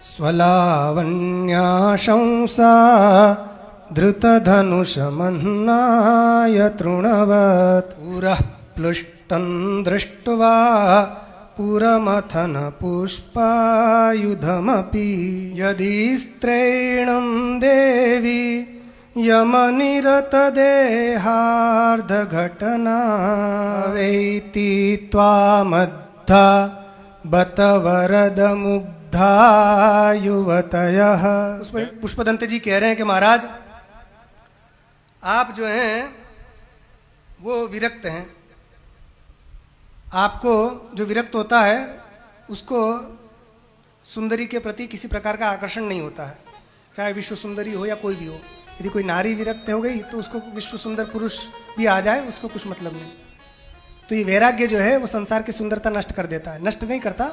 स्वलावण्याशंसा धृतधनुषमह्नाय तृणवत् पुरः प्लुष्टं दृष्ट्वा पुरमथन पुष्पायुधमपि यदि स्त्रैणं देवी यमनिरतदेहार्धघटना वेति त्वामद्धा बत वरदमुग्धा युवतयः। उसमें पुष्पदंत जी कह रहे हैं कि महाराज आप जो हैं वो विरक्त हैं। आपको जो विरक्त होता है उसको सुंदरी के प्रति किसी प्रकार का आकर्षण नहीं होता है, चाहे विश्व सुंदरी हो या कोई भी हो। यदि कोई नारी विरक्त हो गई तो उसको विश्व सुंदर पुरुष भी आ जाए उसको कुछ मतलब नहीं। तो ये वैराग्य जो है वो संसार की सुंदरता नष्ट कर देता है, नष्ट नहीं करता,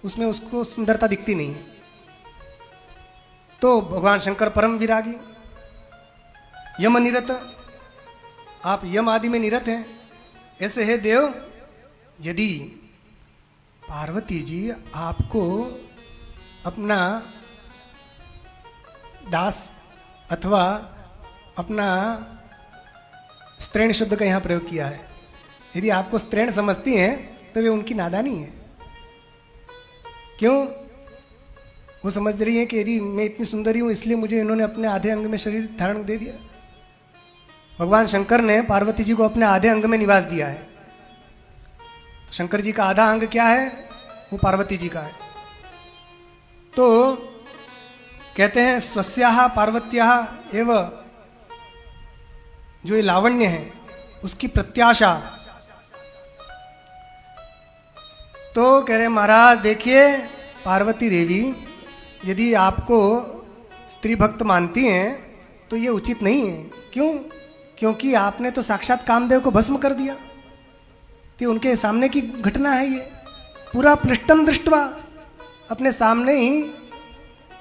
उसमें उसको सुंदरता दिखती नहीं है। तो भगवान शंकर परम विरागी, यम निरत, आप यम आदि में निरत हैं। ऐसे है देव, यदि पार्वती जी आपको अपना दास अथवा अपना स्त्रीण शब्द का यहाँ प्रयोग किया है, यदि आपको स्त्रीण समझती हैं तो वे उनकी नादानी है। क्यों? वो समझ रही है कि यदि मैं इतनी सुंदरी हूँ इसलिए मुझे इन्होंने अपने आधे अंग में शरीर धारण दे दिया। भगवान शंकर ने पार्वती जी को अपने आधे अंग में निवास दिया है। शंकर जी का आधा अंग क्या है? वो पार्वती जी का है। तो कहते हैं स्वस्याः पार्वत्याः एव, जो ये लावण्य है उसकी प्रत्याशा। तो कह रहे महाराज देखिए पार्वती देवी यदि आपको स्त्री भक्त मानती हैं तो ये उचित नहीं है। क्यों? क्योंकि आपने तो साक्षात कामदेव को भस्म कर दिया। तो उनके सामने की घटना है ये। पूरा प्लष्टम दृष्टवा, अपने सामने ही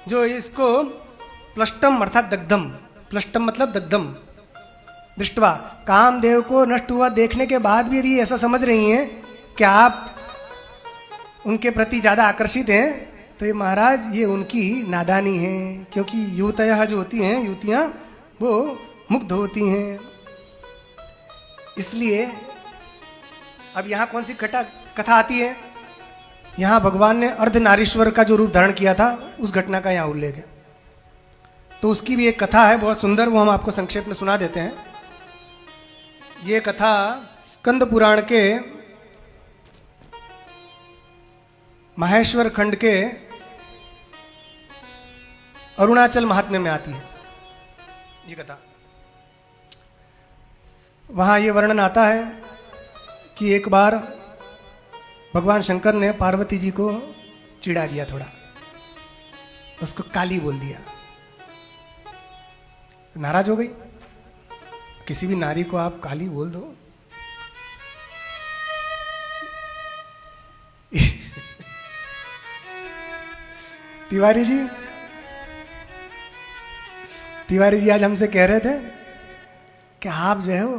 जो इसको प्लष्टम अर्थात दग्धम, प्लष्टम मतलब दग्धम, दृष्टवा, कामदेव को नष्ट हुआ देखने के बाद भी यदि ऐसा समझ रही हैं कि आप उनके प्रति ज़्यादा आकर्षित हैं तो ये महाराज ये उनकी नादानी है। क्योंकि युवतयः जो होती हैं, युवतियाँ, वो मुग्ध होती हैं। इसलिए अब यहाँ कौन सी कथा आती है? यहाँ भगवान ने अर्धनारीश्वर का जो रूप धारण किया था उस घटना का यहाँ उल्लेख है। तो उसकी भी एक कथा है बहुत सुंदर, वो हम आपको संक्षेप में सुना देते हैं। ये कथा स्कंद पुराण के माहेश्वर खंड के अरुणाचल महात्म्य में आती है ये कथा। वहाँ ये वर्णन आता है कि एक बार भगवान शंकर ने पार्वती जी को चिढ़ा दिया, थोड़ा उसको काली बोल दिया, नाराज हो गई। किसी भी नारी को आप काली बोल दो तिवारी जी आज हमसे कह रहे थे कि आप जो है वो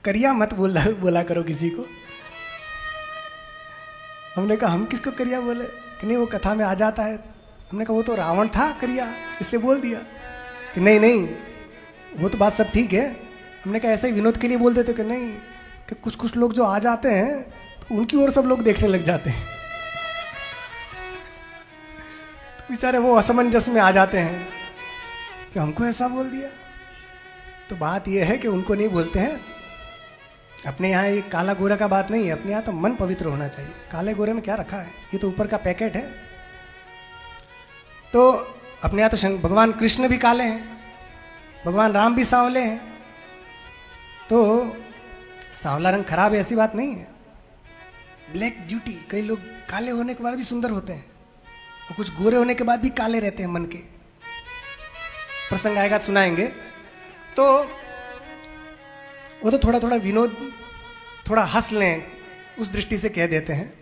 करिया मत बोला करो किसी को। हमने कहा हम किसको करिया बोले? कि नहीं वो कथा में आ जाता है। हमने कहा वो तो रावण था करिया इसलिए बोल दिया। कि नहीं वो तो बात सब ठीक है। हमने कहा ऐसे ही विनोद के लिए बोल देते कि नहीं, कि कुछ लोग जो आ जाते हैं तो उनकी ओर सब लोग देखने लग जाते हैं तो बेचारे वो असमंजस में आ जाते हैं कि हमको ऐसा बोल दिया। तो बात यह है कि उनको नहीं बोलते हैं। अपने यहाँ ये काला गोरा का बात नहीं है, अपने यहाँ तो मन पवित्र होना चाहिए। काले गोरे में क्या रखा है? ये तो ऊपर का पैकेट है। तो अपने यहाँ तो भगवान कृष्ण भी काले हैं, भगवान राम भी सांवले हैं। तो सांवला रंग खराब है ऐसी बात नहीं है। ब्लैक ब्यूटी, कई लोग काले होने के बाद भी सुंदर होते हैं और कुछ गोरे होने के बाद भी काले रहते हैं मन के। प्रसंग आएगा सुनाएंगे। तो वो तो थोड़ा थोड़ा विनोद, थोड़ा हंस लें उस दृष्टि से कह देते हैं,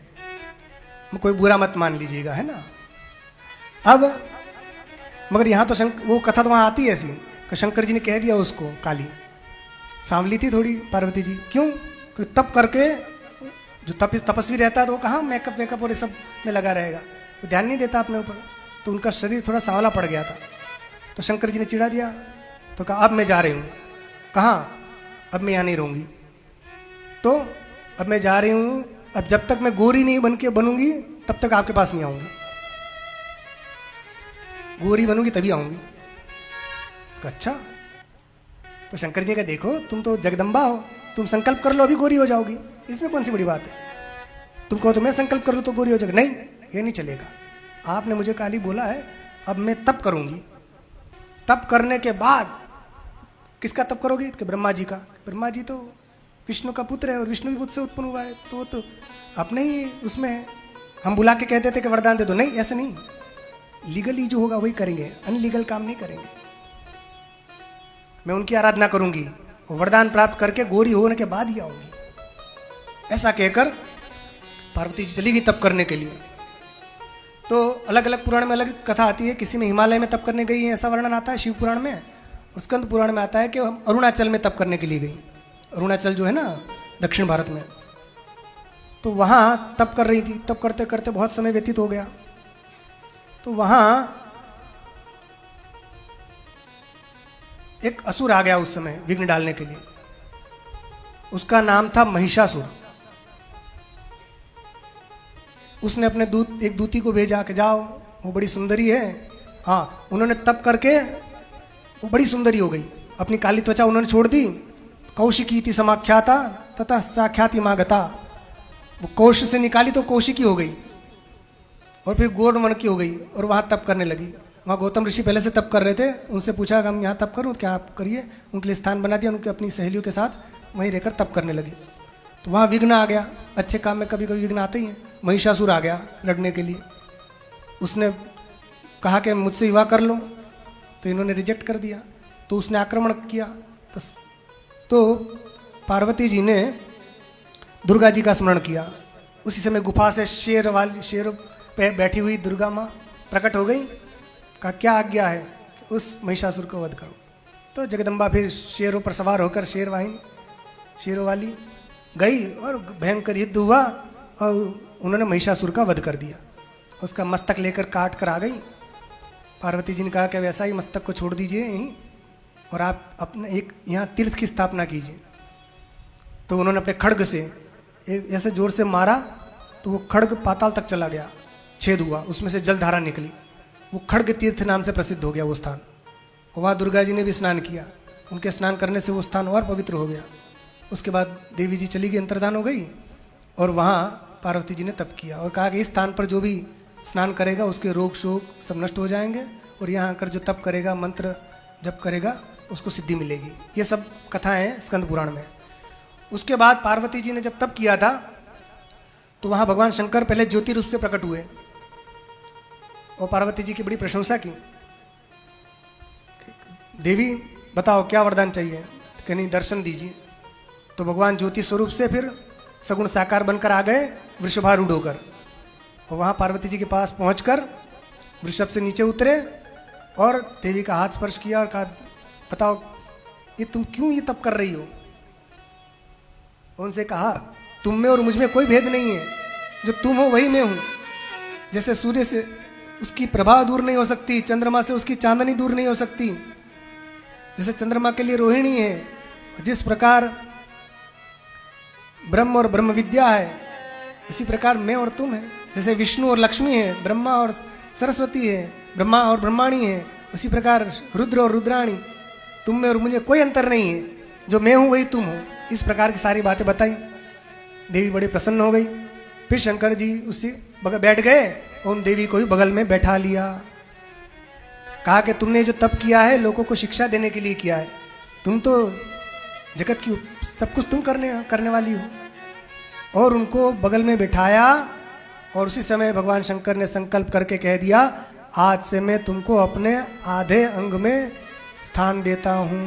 कोई बुरा मत मान लीजिएगा, है ना। अब मगर यहाँ तो वो कथा तो वहाँ आती है ऐसी कि शंकर जी ने कह दिया उसको काली। सांवली थी थोड़ी पार्वती जी, क्यों? क्योंकि तप करके जो तपस्वी रहता है तो वो कहाँ मेकअप वेकअप और ये सब में लगा रहेगा, वो ध्यान नहीं देता अपने ऊपर। तो उनका शरीर थोड़ा सांवला पड़ गया था। तो शंकर जी ने चिढ़ा दिया, तो कहा अब मैं जा रही हूँ। कहाँ? अब मैं यहाँ नहीं रहूँगी। तो अब मैं जा रही हूँ, अब जब तक मैं गोरी नहीं बनूंगी तब तक आपके पास नहीं आऊँगी, गोरी बनूंगी तभी आऊँगी। अच्छा। तो शंकर जी ने कहा देखो तुम तो जगदम्बा हो, तुम संकल्प कर लो अभी गोरी हो जाओगी, इसमें कौन सी बड़ी बात है। तुम कहो तो मैं संकल्प कर लूँ तो गोरी हो जाएगी। नहीं, ये नहीं चलेगा। आपने मुझे काली बोला है, अब मैं तप करूंगी। तप करने के बाद, किसका तप करोगी? कि ब्रह्मा जी का। ब्रह्मा जी तो विष्णु का पुत्र है और विष्णु भी बुद्ध से उत्पन्न हुआ है, तो अपने ही उसमें है। हम बुला के कहते थे कि वरदान दे दो, नहीं ऐसे नहीं, लीगली जो होगा वही करेंगे, अनलीगल काम नहीं करेंगे। मैं उनकी आराधना करूंगी, वरदान प्राप्त करके गोरी होने के बाद ही आऊंगी। ऐसा कहकर पार्वती जी चली गई तप करने के लिए। तो अलग अलग पुराण में अलग कथा आती है। किसी में हिमालय में तप करने गई है ऐसा वर्णन आता है शिव पुराण में, और स्कंद पुराण में आता है कि हम अरुणाचल में तप करने के लिए गई। अरुणाचल जो है ना दक्षिण भारत में, तो वहाँ तप कर रही थी। तप करते करते बहुत समय व्यतीत हो गया। तो वहाँ एक असुर आ गया उस समय विघ्न डालने के लिए। उसका नाम था महिषासुर। उसने अपने एक दूती को भेजा कि जाओ, वो बड़ी सुंदरी है। हाँ, उन्होंने तप करके वो बड़ी सुंदरी हो गई। अपनी काली त्वचा उन्होंने छोड़ दी। कौशिकी थी समाख्याता तथा साख्याति मागता। वो कौश से निकाली तो कौशिकी हो गई, और फिर गोड मन की हो गई, और वहाँ तप करने लगी। वहाँ गौतम ऋषि पहले से तप कर रहे थे। उनसे पूछा कि हम यहाँ तप करूँ, क्या आप करिए। उनके लिए स्थान बना दिया। उनके अपनी सहेलियों के साथ वहीं रहकर तप करने लगी। तो वहाँ विघ्न आ गया। अच्छे काम में कभी कभी विघ्न आते ही हैं। महिषासुर आ गया लड़ने के लिए। उसने कहा कि मुझसे विवाह कर लो, तो इन्होंने रिजेक्ट कर दिया। तो उसने आक्रमण किया। तो पार्वती जी ने दुर्गा जी का स्मरण किया। उसी समय गुफा से शेर पे बैठी हुई दुर्गा माँ प्रकट हो गई। कहा क्या आज्ञा है, उस महिषासुर को वध करो। तो जगदम्बा फिर शेरों पर सवार होकर शेरों वाली गई, और भयंकर युद्ध हुआ, और उन्होंने महिषासुर का वध कर दिया। उसका मस्तक लेकर काट कर आ गई। पार्वती जी ने कहा कि वैसा ही मस्तक को छोड़ दीजिए यहीं, और आप अपने एक यहाँ तीर्थ की स्थापना कीजिए। तो उन्होंने अपने खड्ग से एक ऐसे जोर से मारा, तो वो खड्ग पाताल तक चला गया, छेद हुआ, उसमें से जलधारा निकली। वो खड्ग तीर्थ नाम से प्रसिद्ध हो गया वो स्थान। वहाँ दुर्गा जी ने भी स्नान किया। उनके स्नान करने से वो स्थान और पवित्र हो गया। उसके बाद देवी जी चली गई, अंतर्धान हो गई, और वहाँ पार्वती जी ने तप किया और कहा कि इस स्थान पर जो भी स्नान करेगा उसके रोग शोक सब नष्ट हो जाएंगे, और यहाँ आकर जो तप करेगा, मंत्र जप करेगा, उसको सिद्धि मिलेगी। ये सब कथाएं हैं स्कंद पुराण में। उसके बाद पार्वती जी ने जब तप किया था, तो वहाँ भगवान शंकर पहले ज्योति रूप से प्रकट हुए और पार्वती जी की बड़ी प्रशंसा की। देवी बताओ क्या वरदान चाहिए, कि नहीं दर्शन दीजिए। तो भगवान ज्योति स्वरूप से फिर सगुण साकार बनकर आ गए वृषभारूढ़ होकर, और वहाँ पार्वती जी के पास पहुंचकर वृषभ से नीचे उतरे और देवी का हाथ स्पर्श किया और कहा बताओ ये तुम क्यों ये तप कर रही हो। उनसे कहा तुम में और मुझ में कोई भेद नहीं है, जो तुम हो वही मैं हूँ। जैसे सूर्य से उसकी प्रभा दूर नहीं हो सकती, चंद्रमा से उसकी चांदनी दूर नहीं हो सकती, जैसे चंद्रमा के लिए रोहिणी है, जिस प्रकार ब्रह्म और ब्रह्म विद्या है, इसी प्रकार मैं और तुम है। जैसे विष्णु और लक्ष्मी है, ब्रह्मा और सरस्वती है, ब्रह्मा और ब्रह्माणी है, उसी प्रकार रुद्र और रुद्राणी, तुम में और मुझे कोई अंतर नहीं है, जो मैं हूँ वही तुम हो। इस प्रकार की सारी बातें बताई। देवी बड़ी प्रसन्न हो गई। फिर शंकर जी उससे बैठ गए और उन देवी को भी बगल में बैठा लिया। कहा कि तुमने जो तप किया है लोगों को शिक्षा देने के लिए किया है, तुम तो जगत की सब कुछ तुम करने वाली हो। और उनको बगल में बिठाया, और उसी समय भगवान शंकर ने संकल्प करके कह दिया आज से मैं तुमको अपने आधे अंग में स्थान देता हूं।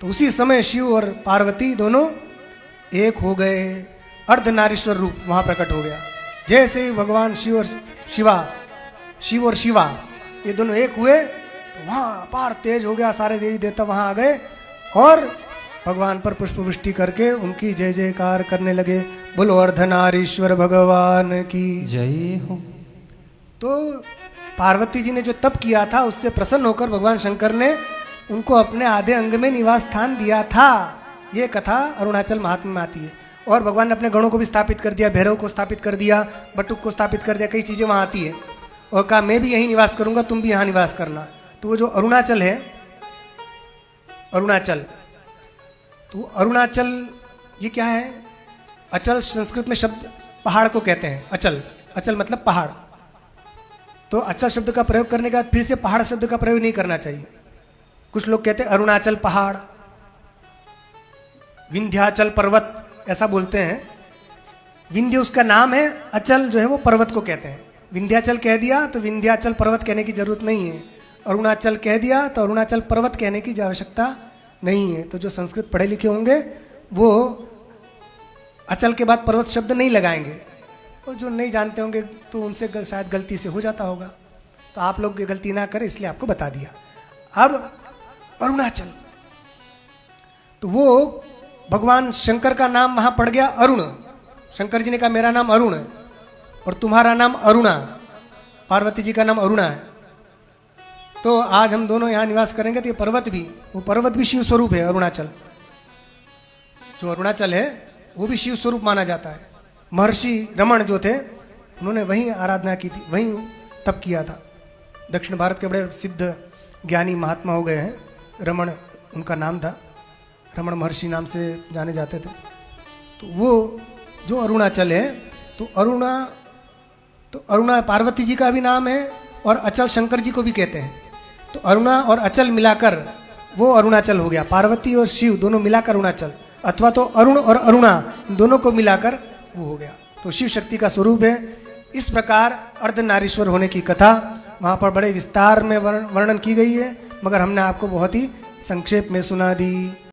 तो उसी समय शिव और पार्वती दोनों एक हो गए। अर्धनारीश्वर रूप वहां प्रकट हो गया। जैसे ही भगवान शिव और शिवा ये दोनों एक हुए, तो वहां अपार तेज हो गया। सारे देवी देवता वहां आ गए और भगवान पर पुष्प वृष्टि करके उनकी जय जयकार करने लगे। बोलो अर्धनारीश्वर भगवान की जय हो। तो पार्वती जी ने जो तप किया था उससे प्रसन्न होकर भगवान शंकर ने उनको अपने आधे अंग में निवास स्थान दिया था। ये कथा अरुणाचल महात्म्य में आती है। और भगवान ने अपने गणों को भी स्थापित कर दिया, भैरव को स्थापित कर दिया, बटुक को स्थापित कर दिया, कई चीज़ें वहाँ आती है। और कहा मैं भी यहीं निवास करूँगा, तुम भी यहाँ निवास करना। तो वो जो अरुणाचल है, अरुणाचल, तो अरुणाचल ये क्या है? अचल संस्कृत में शब्द पहाड़ को कहते हैं। अचल, अचल मतलब पहाड़। तो अचल शब्द का प्रयोग करने के बाद फिर से पहाड़ शब्द का प्रयोग नहीं करना चाहिए। कुछ लोग कहते हैं अरुणाचल पहाड़, विंध्याचल पर्वत, ऐसा बोलते हैं। विंध्य उसका नाम है, अचल जो है वो पर्वत को कहते हैं। विंध्याचल कह दिया तो विंध्याचल पर्वत कहने की जरूरत नहीं है, अरुणाचल कह दिया तो अरुणाचल पर्वत कहने की आवश्यकता नहीं है। तो जो संस्कृत पढ़े लिखे होंगे वो अचल के बाद पर्वत शब्द नहीं लगाएंगे, और जो नहीं जानते होंगे तो उनसे शायद गलती से हो जाता होगा। तो आप लोग ये गलती ना करें इसलिए आपको बता दिया। अब अरुणाचल, तो वो भगवान शंकर का नाम वहां पड़ गया अरुण। शंकर जी ने कहा मेरा नाम अरुण है और तुम्हारा नाम अरुणा, पार्वती जी का नाम अरुणा है। तो आज हम दोनों यहाँ निवास करेंगे। तो ये पर्वत भी, वो पर्वत भी शिव स्वरूप है। अरुणाचल, जो अरुणाचल है वो भी शिव स्वरूप माना जाता है। महर्षि रमण जो थे उन्होंने वहीं आराधना की थी, वहीं तप किया था। दक्षिण भारत के बड़े सिद्ध ज्ञानी महात्मा हो गए हैं, रमण उनका नाम था, रमण महर्षि नाम से जाने जाते थे। तो वो जो अरुणाचल है, तो अरुणा पार्वती जी का भी नाम है और अचल शंकर जी को भी कहते हैं। तो अरुणा और अचल मिलाकर वो अरुणाचल हो गया। पार्वती और शिव दोनों मिलाकर अरुणाचल, अथवा तो अरुण और अरुणा दोनों को मिलाकर वो हो गया। तो शिव शक्ति का स्वरूप है। इस प्रकार अर्धनारीश्वर होने की कथा वहाँ पर बड़े विस्तार में वर्णन की गई है, मगर हमने आपको बहुत ही संक्षेप में सुना दी।